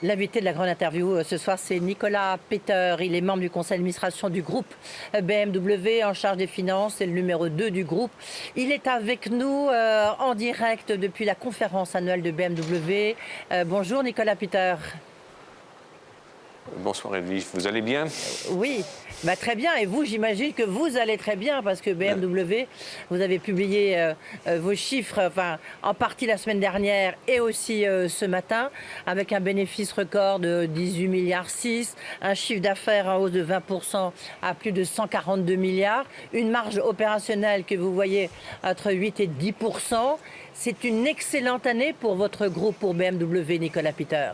L'invité de la grande interview ce soir, c'est Nicolas Peter. Il est membre du conseil d'administration du groupe BMW en charge des finances. C'est le numéro 2 du groupe. Il est avec nous en direct depuis la conférence annuelle de BMW. Bonjour Nicolas Peter. Bonsoir Edwige, vous allez bien? Oui, très bien. Et vous, j'imagine que vous allez très bien parce que BMW, vous avez publié vos chiffres, enfin, en partie la semaine dernière et aussi ce matin, avec un bénéfice record de 18 milliards 6, un chiffre d'affaires en hausse de 20% à plus de 142 milliards, une marge opérationnelle que vous voyez entre 8 et 10%. C'est une excellente année pour votre groupe, pour BMW, Nicolas Peter.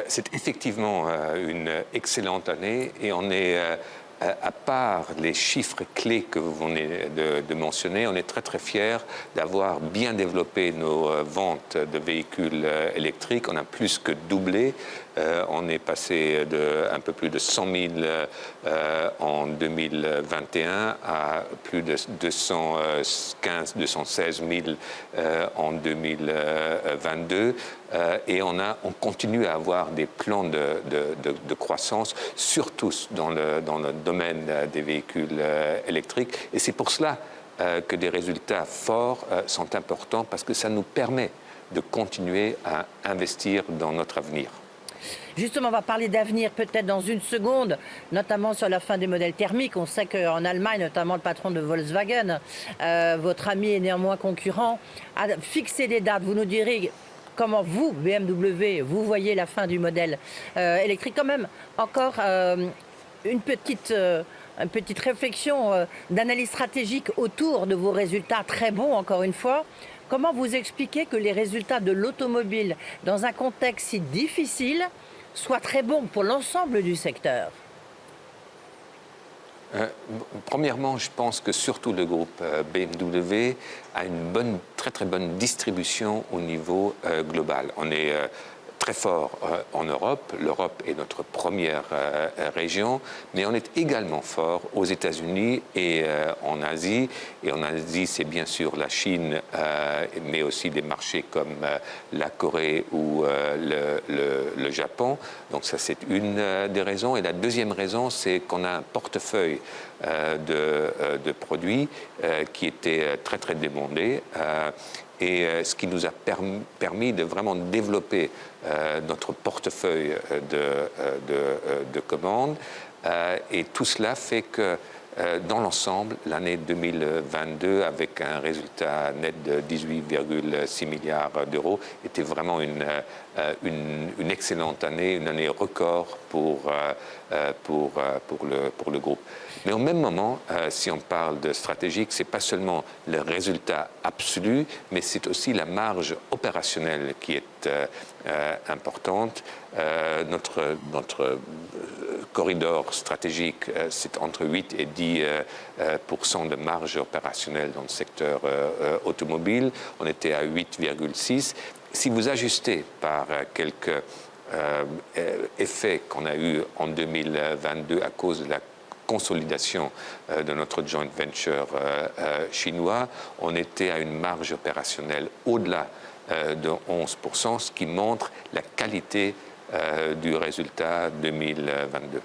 C'est effectivement une excellente année et on est, à part les chiffres clés que vous venez de mentionner, on est très très fiers d'avoir bien développé nos ventes de véhicules électriques. On a plus que doublé. On est passé de un peu plus de 100 000 en 2021 à plus de 216 000 en 2022. Et on continue à avoir des plans de croissance, surtout dans le domaine des véhicules électriques. Et c'est pour cela que des résultats forts sont importants, parce que ça nous permet de continuer à investir dans notre avenir. Justement, on va parler d'avenir peut-être dans une seconde, notamment sur la fin des modèles thermiques. On sait qu'en Allemagne, notamment le patron de Volkswagen, votre ami et néanmoins concurrent, a fixé des dates. Vous nous direz comment vous, BMW, vous voyez la fin du modèle électrique. Quand même, encore une petite réflexion d'analyse stratégique autour de vos résultats très bons, encore une fois. Comment vous expliquez que les résultats de l'automobile, dans un contexte si difficile, soient très bons pour l'ensemble du secteur? Premièrement, je pense que surtout le groupe BMW a une très très bonne distribution au niveau global. On est très fort en Europe. L'Europe est notre première région, mais on est également fort aux États-Unis et en Asie. Et en Asie, c'est bien sûr la Chine, mais aussi des marchés comme la Corée ou le Japon. Donc ça, c'est une des raisons. Et la deuxième raison, c'est qu'on a un portefeuille de produits qui était très très demandé. Et ce qui nous a permis de vraiment développer notre portefeuille de commandes. Et tout cela fait que, dans l'ensemble, l'année 2022, avec un résultat net de 18,6 milliards d'euros, était vraiment une excellente année, une année record pour le groupe. Mais au même moment, si on parle de stratégique, ce n'est pas seulement le résultat absolu, mais c'est aussi la marge opérationnelle qui est importante. Notre corridor stratégique, c'est entre 8 et 10% de marge opérationnelle dans le secteur automobile. On était à 8,6. Si vous ajustez par quelques effets qu'on a eu en 2022 à cause de la consolidation de notre joint venture chinois, on était à une marge opérationnelle au-delà de 11%, ce qui montre la qualité du résultat 2022.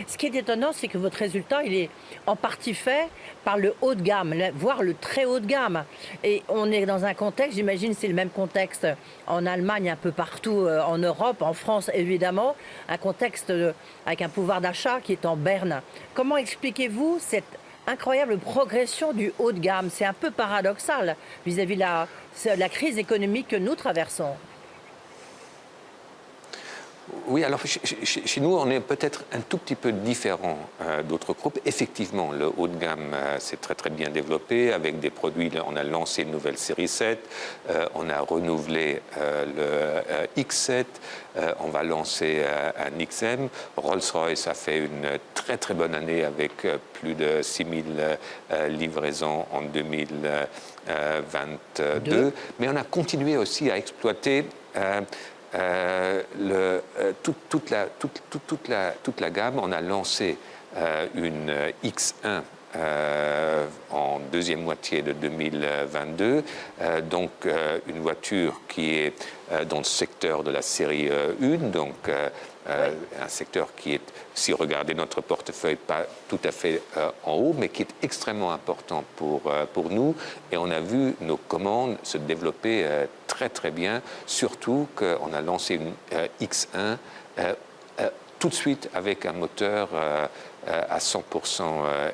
Ce qui est étonnant, c'est que votre résultat, il est en partie fait par le haut de gamme, voire le très haut de gamme. Et on est dans un contexte, j'imagine c'est le même contexte en Allemagne, un peu partout en Europe, en France évidemment, un contexte avec un pouvoir d'achat qui est en berne. Comment expliquez-vous cette incroyable progression du haut de gamme? C'est un peu paradoxal vis-à-vis de la crise économique que nous traversons. Oui, alors chez nous, on est peut-être un tout petit peu différent d'autres groupes. Effectivement, le haut de gamme s'est très très bien développé avec des produits. On a lancé une nouvelle série 7, on a renouvelé le X7, on va lancer un XM. Rolls-Royce a fait une très très bonne année avec plus de 6000 livraisons en 2022. Mais on a continué aussi à exploiter toute la gamme. On a lancé une X1 en deuxième moitié de 2022. Donc une voiture qui est dans le secteur de la série 1, donc un secteur qui est, si vous regardez notre portefeuille, pas tout à fait en haut, mais qui est extrêmement important pour nous. Et on a vu nos commandes se développer très très bien, surtout qu'on a lancé une X1 tout de suite avec un moteur à 100%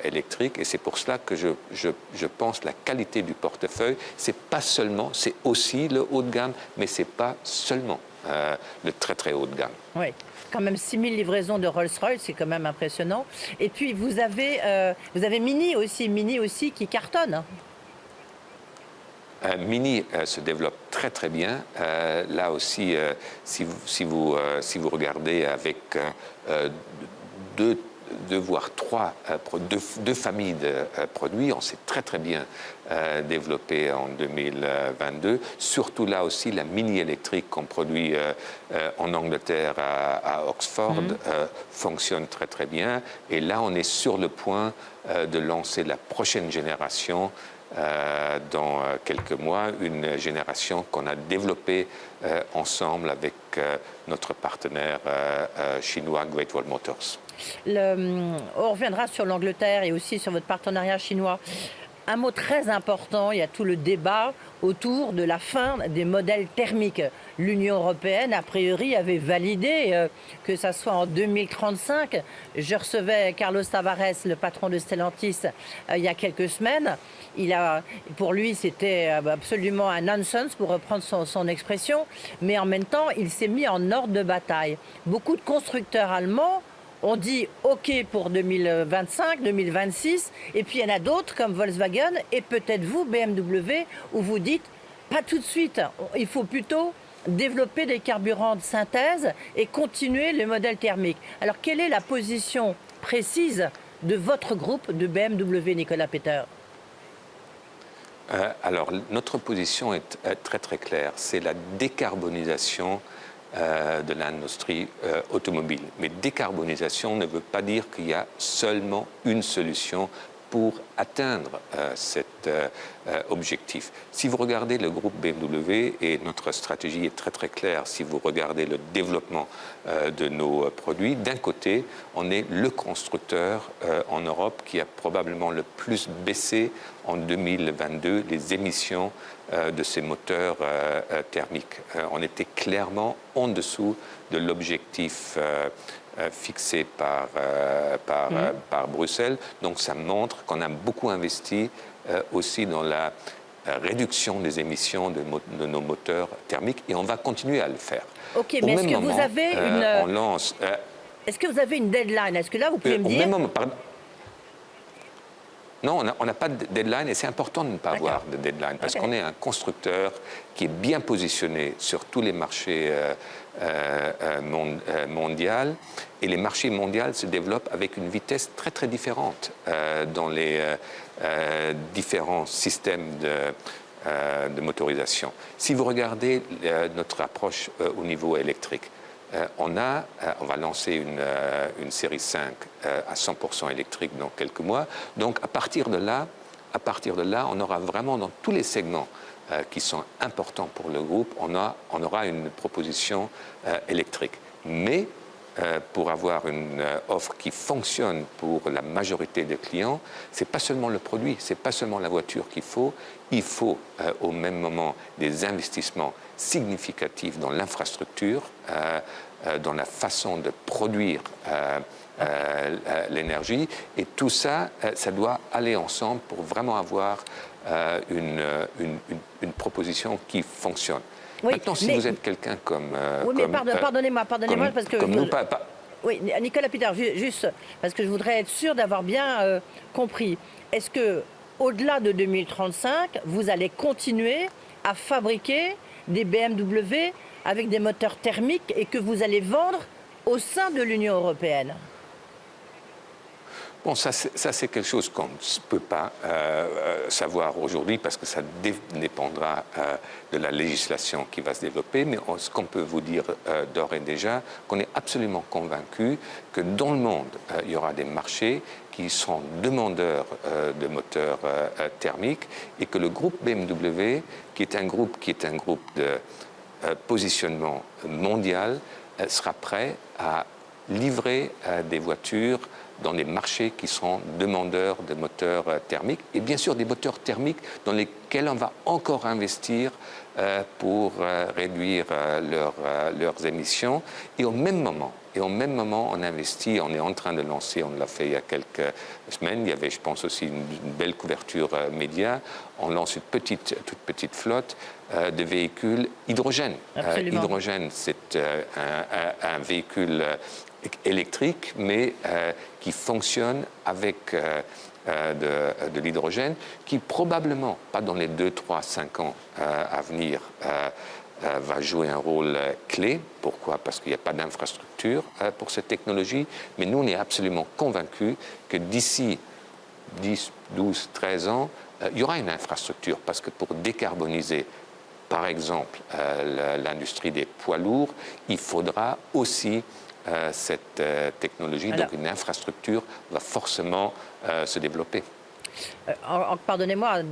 électrique. Et c'est pour cela que je pense la qualité du portefeuille, c'est pas seulement, c'est aussi le haut de gamme, mais c'est pas seulement le très très haut de gamme. Oui, quand même 6000 livraisons de Rolls-Royce, c'est quand même impressionnant. Et puis vous avez Mini aussi qui cartonne. Mini se développe très très bien. Là aussi, si vous regardez avec deux voire deux familles de produits, on s'est très très bien développé en 2022. Surtout là aussi, la Mini électrique qu'on produit en Angleterre à Oxford fonctionne très très bien. Et là, on est sur le point de lancer la prochaine génération dans quelques mois, une génération qu'on a développée ensemble avec notre partenaire chinois Great Wall Motors. On reviendra sur l'Angleterre et aussi sur votre partenariat chinois. Un mot très important, il y a tout le débat autour de la fin des modèles thermiques. L'Union européenne, a priori, avait validé que ça soit en 2035. Je recevais Carlos Tavares, le patron de Stellantis, il y a quelques semaines. Pour lui, c'était absolument un nonsense, pour reprendre son expression. Mais en même temps, il s'est mis en ordre de bataille. Beaucoup de constructeurs allemands on dit OK pour 2025, 2026, et puis il y en a d'autres comme Volkswagen et peut-être vous, BMW, où vous dites pas tout de suite, il faut plutôt développer des carburants de synthèse et continuer le modèle thermique. Alors quelle est la position précise de votre groupe de BMW, Nicolas Peter ? Alors notre position est très très claire, c'est la décarbonisation de l'industrie automobile. Mais décarbonisation ne veut pas dire qu'il y a seulement une solution pour atteindre cet objectif. Si vous regardez le groupe BMW, et notre stratégie est très très claire, si vous regardez le développement de nos produits, d'un côté, on est le constructeur en Europe qui a probablement le plus baissé en 2022 les émissions de ces moteurs thermiques. On était clairement en dessous de l'objectif fixé par Bruxelles. Donc ça montre qu'on a beaucoup investi aussi dans la réduction des émissions de nos moteurs thermiques et on va continuer à le faire. Ok, mais est-ce que vous avez est-ce que vous avez une deadline? Est-ce que là, vous pouvez me dire... Non, on n'a pas de deadline et c'est important de ne pas avoir de deadline parce qu'on est un constructeur qui est bien positionné sur tous les marchés mondiaux et les marchés mondiaux se développent avec une vitesse très très différente dans les différents systèmes de motorisation. Si vous regardez notre approche au niveau électrique, on va lancer une série 5 à 100% électrique dans quelques mois. Donc à partir de là, on aura vraiment dans tous les segments qui sont importants pour le groupe, on aura une proposition électrique. Mais pour avoir une offre qui fonctionne pour la majorité des clients, c'est pas seulement le produit, c'est pas seulement la voiture qu'il faut. Il faut au même moment des investissements significatifs dans l'infrastructure, dans la façon de produire l'énergie. Et tout ça, ça doit aller ensemble pour vraiment avoir une proposition qui mais maintenant, si vous êtes quelqu'un comme... Oui, mais pardonnez-moi, parce que... Comme nous, Oui, Nicolas Peter, juste parce que je voudrais être sûr d'avoir bien compris. Est-ce que, au-delà de 2035, vous allez continuer à fabriquer des BMW avec des moteurs thermiques et que vous allez vendre au sein de l'Union européenne? Bon, ça c'est quelque chose qu'on ne peut pas savoir aujourd'hui parce que ça dépendra de la législation qui va se développer. Mais ce qu'on peut vous dire d'ores et déjà, qu'on est absolument convaincu que dans le monde, il y aura des marchés qui seront demandeurs de moteurs thermiques et que le groupe BMW, qui est un groupe de positionnement mondial, sera prêt à livrer des voitures dans les marchés qui seront demandeurs de moteurs thermiques et bien sûr des moteurs thermiques dans lesquels on va encore investir pour réduire leurs émissions. Et au même moment, on investit, on est en train de lancer, on l'a fait il y a quelques semaines, il y avait je pense aussi une belle couverture média, on lance une toute petite flotte de véhicules hydrogène. Hydrogène, c'est un véhicule électrique, mais qui fonctionne avec de l'hydrogène, qui probablement, pas dans les 2, 3, 5 ans à venir, va jouer un rôle clé. Pourquoi? Parce qu'il n'y a pas d'infrastructure pour cette technologie, mais nous, on est absolument convaincus que d'ici 10, 12, 13 ans, il y aura une infrastructure, parce que pour décarboniser, par exemple, l'industrie des poids lourds, il faudra aussi cette technologie. Alors, donc une infrastructure va forcément se développer. Pardonnez-moi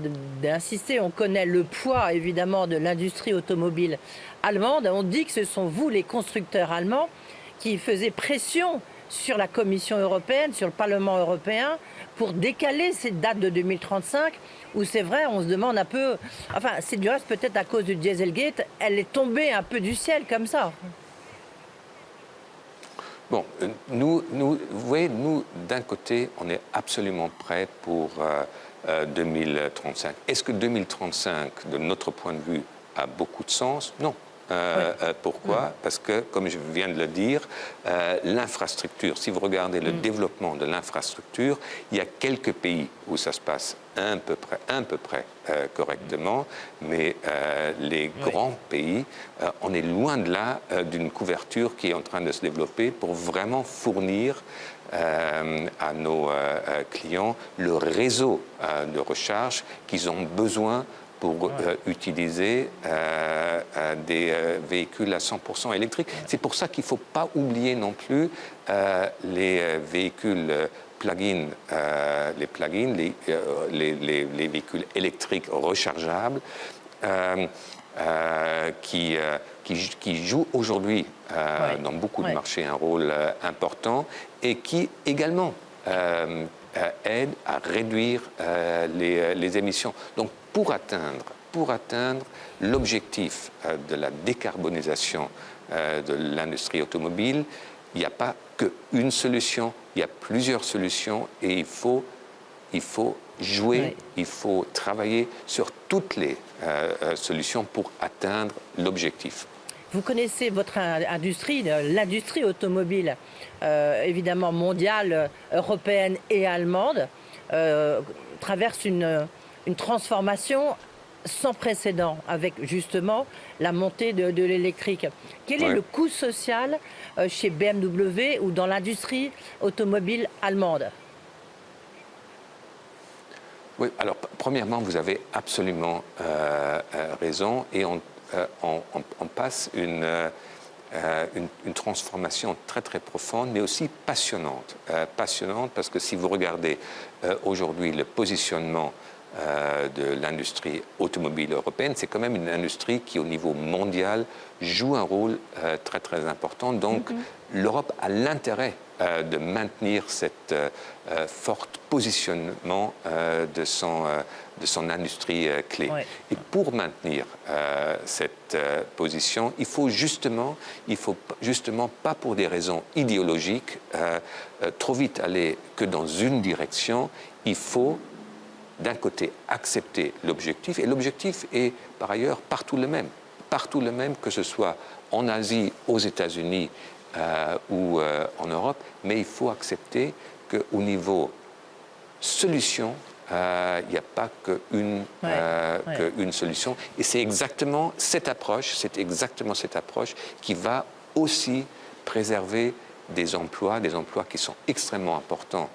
d'insister, on connaît le poids évidemment de l'industrie automobile allemande. On dit que ce sont vous, les constructeurs allemands, qui faisaient pression sur la Commission européenne, sur le Parlement européen, pour décaler cette date de 2035, où c'est vrai, on se demande un peu... Enfin, c'est du reste peut-être à cause du Dieselgate, elle est tombée un peu du ciel comme ça. Bon, nous, vous voyez, nous, d'un côté, on est absolument prêts pour 2035. Est-ce que 2035, de notre point de vue, a beaucoup de sens? Non. Pourquoi? Parce que, comme je viens de le dire, l'infrastructure, si vous regardez le développement de l'infrastructure, il y a quelques pays où ça se passe à peu près correctement, mais les grands pays, on est loin de là d'une couverture qui est en train de se développer pour vraiment fournir à nos clients le réseau de recharge qu'ils ont besoin pour utiliser des véhicules à 100% électriques. C'est pour ça qu'il ne faut pas oublier non plus les véhicules plug-in, les véhicules électriques rechargeables qui jouent aujourd'hui dans beaucoup de marchés un rôle important et qui également aident à réduire les émissions. Donc, pour atteindre l'objectif de la décarbonisation de l'industrie automobile, il n'y a pas qu'une solution, il y a plusieurs solutions et il faut jouer, il faut travailler sur toutes les solutions pour atteindre l'objectif. Vous connaissez votre industrie, l'industrie automobile, évidemment mondiale, européenne et allemande, traverse une transformation sans précédent avec justement la montée de l'électrique. Quel est le coût social chez BMW ou dans l'industrie automobile allemande? Oui, alors premièrement, vous avez absolument raison et on passe une transformation très très profonde, mais aussi passionnante. Passionnante parce que si vous regardez aujourd'hui le positionnement de l'industrie automobile européenne, c'est quand même une industrie qui, au niveau mondial, joue un rôle très très important. Donc, l'Europe a l'intérêt de maintenir cet fort positionnement de son industrie clé. Et pour maintenir cette position, il faut justement pas pour des raisons idéologiques trop vite aller que dans une direction. Il faut d'un côté accepter l'objectif, et l'objectif est par ailleurs partout le même, que ce soit en Asie, aux États-Unis ou en Europe, mais il faut accepter qu'au niveau solution, il n'y a pas qu'une solution, et c'est exactement cette approche qui va aussi préserver des emplois qui sont extrêmement importants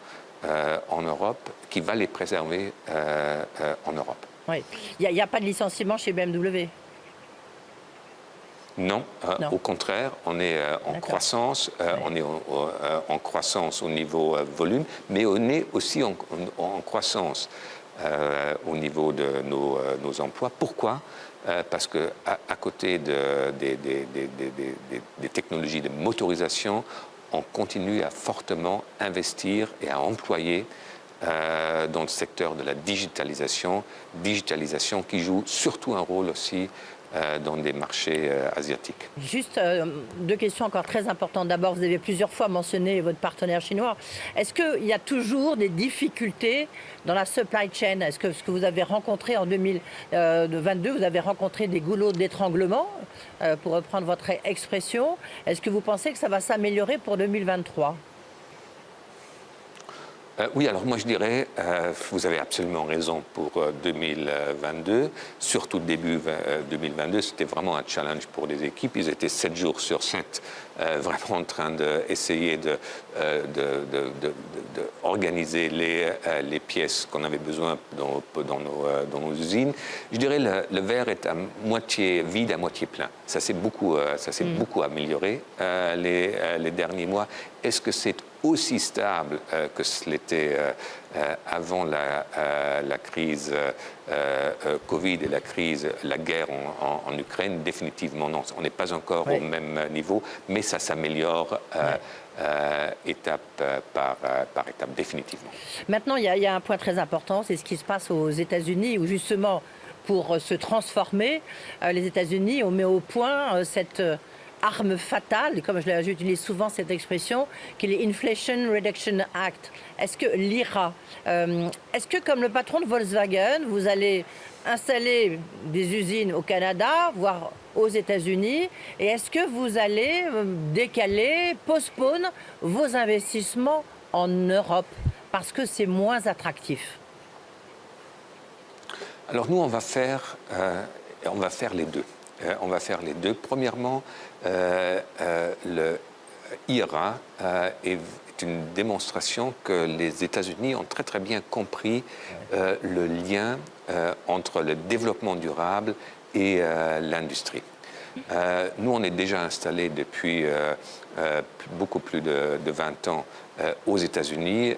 en Europe, qui va les préserver en Europe. Oui. Il n'y a pas de licenciement chez BMW? Non, Non. au contraire, on est en croissance, on est en croissance au niveau volume, mais on est aussi en croissance au niveau de nos emplois. Pourquoi? Parce qu'à côté des technologies de motorisation, on continue à fortement investir et à employer dans le secteur de la digitalisation qui joue surtout un rôle aussi dans des marchés asiatiques. Juste deux questions encore très importantes. D'abord, vous avez plusieurs fois mentionné votre partenaire chinois. Est-ce qu'il y a toujours des difficultés dans la supply chain? Est-ce que ce que vous avez rencontré en 2022, vous avez rencontré des goulots d'étranglement, pour reprendre votre expression? Est-ce que vous pensez que ça va s'améliorer pour 2023? Oui, alors moi je dirais, vous avez absolument raison pour 2022, surtout début 2022, c'était vraiment un challenge pour les équipes. Ils étaient 7 jours sur 7 vraiment en train d'essayer d'organiser les pièces qu'on avait besoin dans nos usines. Je dirais le verre est à moitié vide, à moitié plein. Ça s'est beaucoup amélioré les derniers mois. Est-ce que c'est aussi stable que ce l'était avant la crise Covid et la guerre en Ukraine? Définitivement non. On n'est pas encore au même niveau, mais ça s'améliore étape par étape, définitivement. Maintenant, il y a un point très important, c'est ce qui se passe aux États-Unis, où justement, pour se transformer, les États-Unis ont mis au point cette arme fatale, comme j'utilise souvent cette expression, qui est l'Inflation Reduction Act. Est-ce que l'IRA, est-ce que comme le patron de Volkswagen, vous allez installer des usines au Canada, voire aux États-Unis, et est-ce que vous allez décaler, postpone vos investissements en Europe parce que c'est moins attractif? Alors nous, on va faire les deux. On va faire les deux. Premièrement, le IRA est une démonstration que les États-Unis ont très très bien compris le lien entre le développement durable et l'industrie. Nous, on est déjà installés depuis beaucoup plus de 20 ans aux États-Unis,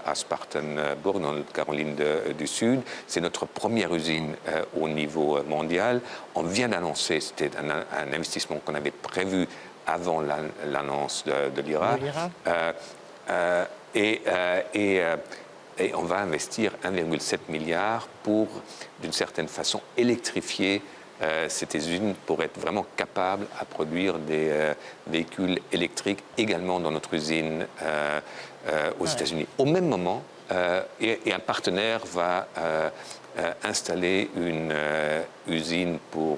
à Spartanburg, dans la Caroline du Sud. C'est notre première usine au niveau mondial. On vient d'annoncer, c'était un investissement qu'on avait prévu avant l'annonce de l'IRA. Et on va investir 1,7 milliard pour, d'une certaine façon, électrifier cette usine pour être vraiment capable à produire des véhicules électriques également dans notre usine aux États-Unis. Au même moment, et un partenaire va installer une usine pour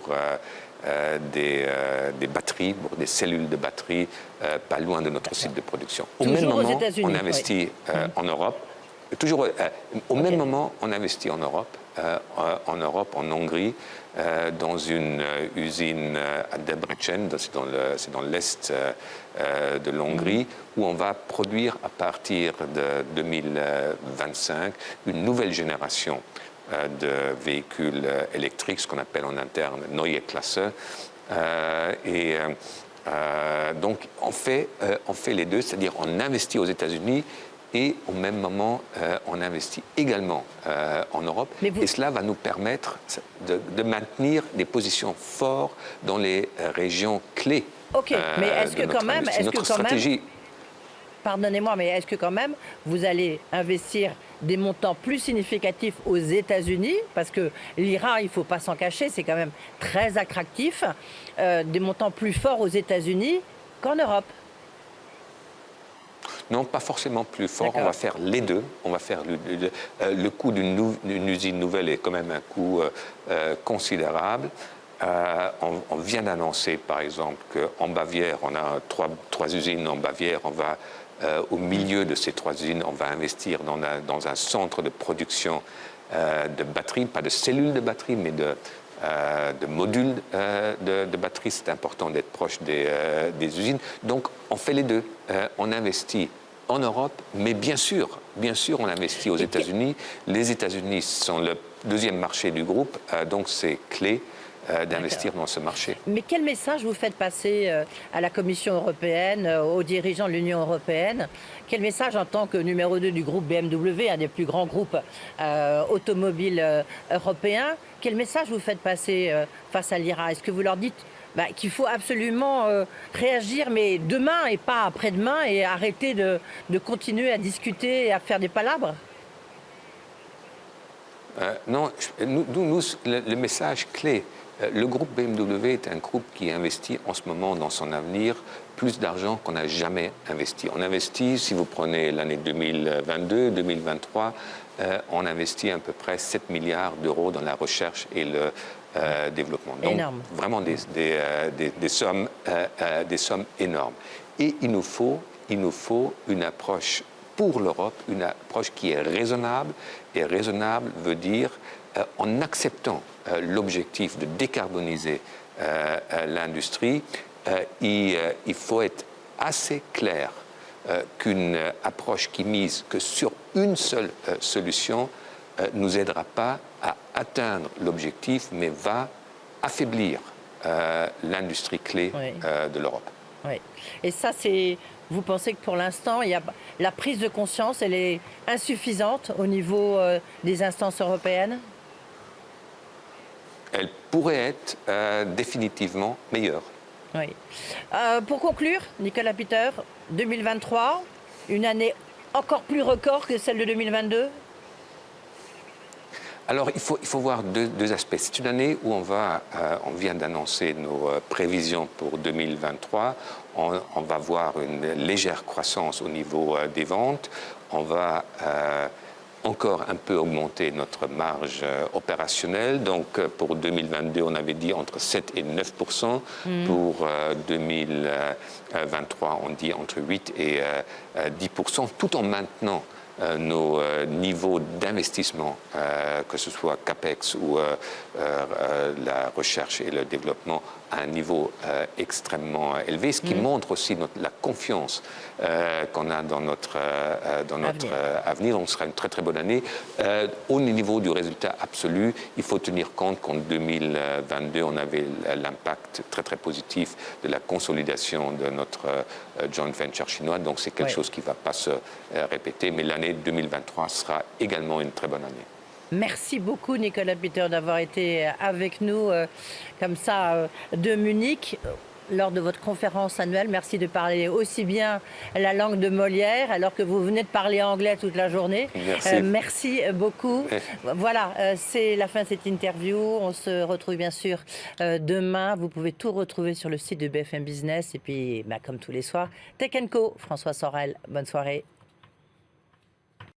des batteries, pour des cellules de batteries, pas loin de notre site de production. Au même moment, on investit en Europe. Toujours au même moment, on investit en Europe, en Hongrie, dans une usine à Debrecen, c'est dans l'est de l'Hongrie, où on va produire à partir de 2025 une nouvelle génération de véhicules électriques, ce qu'on appelle en interne Neue Klasse. Donc on fait les deux, c'est-à-dire on investit aux États-Unis et au même moment, on investit également en Europe. Et cela va nous permettre de maintenir des positions fortes dans les régions clés. Ok, mais est-ce que quand même, pardonnez-moi, mais est-ce que quand même vous allez investir des montants plus significatifs aux États-Unis, parce que l'IRA, il ne faut pas s'en cacher, c'est quand même très attractif, des montants plus forts aux États-Unis qu'en Europe? Non, pas forcément plus fort. On va faire les deux. On va faire le coût d'une usine nouvelle est quand même un coût considérable. On vient d'annoncer, par exemple, qu'en Bavière, on a trois usines en Bavière. On va au milieu de ces 3 usines, on va investir dans un centre de production de batteries, pas de cellules de batteries, mais de modules de batteries. C'est important d'être proche des usines. Donc, on fait les deux. On investit en Europe, mais bien sûr, on investit aux États-Unis. Les États-Unis sont le deuxième marché du groupe, donc c'est clé d'investir dans ce marché. Mais quel message vous faites passer à la Commission européenne, aux dirigeants de l'Union européenne? Quel message en tant que numéro 2 du groupe BMW, un des plus grands groupes automobiles européens, quel message vous faites passer face à l'IRA? Est-ce que vous leur dites qu'il faut absolument réagir, mais demain et pas après-demain, et arrêter de continuer à discuter et à faire des palabres? Non, le message clé, le groupe BMW est un groupe qui investit en ce moment dans son avenir plus d'argent qu'on n'a jamais investi. On investit, si vous prenez l'année 2022, 2023, on investit à peu près 7 milliards d'euros dans la recherche et le développement. Donc, énorme. Vraiment des sommes énormes. Et il nous faut une approche pour l'Europe, une approche qui est raisonnable. Et raisonnable veut dire, en acceptant l'objectif de décarboniser l'industrie, il faut être assez clair qu'une approche qui mise que sur une seule solution nous aidera pas à atteindre l'objectif, mais va affaiblir l'industrie clé de l'Europe. Oui. Et ça, vous pensez que pour l'instant, la prise de conscience, elle est insuffisante au niveau des instances européennes? Elle pourrait être définitivement meilleure. Oui. Pour conclure, Nicolas Peter, 2023, une année encore plus record que celle de 2022? Alors, il faut voir deux aspects. C'est une année où on vient d'annoncer nos prévisions pour 2023. On va voir une légère croissance au niveau des ventes. On va encore un peu augmenter notre marge opérationnelle. Donc, pour 2022, on avait dit entre 7 et 9%. Pour 2023, on dit entre 8 et 10%, tout en maintenant nos niveaux d'investissement, que ce soit CAPEX ou la recherche et le développement, à un niveau extrêmement élevé, ce qui montre aussi la confiance qu'on a dans notre avenir. Donc, ce sera une très très bonne année. Au niveau du résultat absolu, il faut tenir compte qu'en 2022, on avait l'impact très très positif de la consolidation de notre joint venture chinois. Donc, c'est quelque chose qui ne va pas se répéter. Mais l'année 2023 sera également une très bonne année. Merci beaucoup, Nicolas Peter, d'avoir été avec nous comme ça de Munich lors de votre conférence annuelle. Merci de parler aussi bien la langue de Molière alors que vous venez de parler anglais toute la journée. Merci. Merci beaucoup. Voilà, c'est la fin de cette interview. On se retrouve bien sûr demain. Vous pouvez tout retrouver sur le site de BFM Business. Et puis, comme tous les soirs, Tech & Co, François Sorel. Bonne soirée.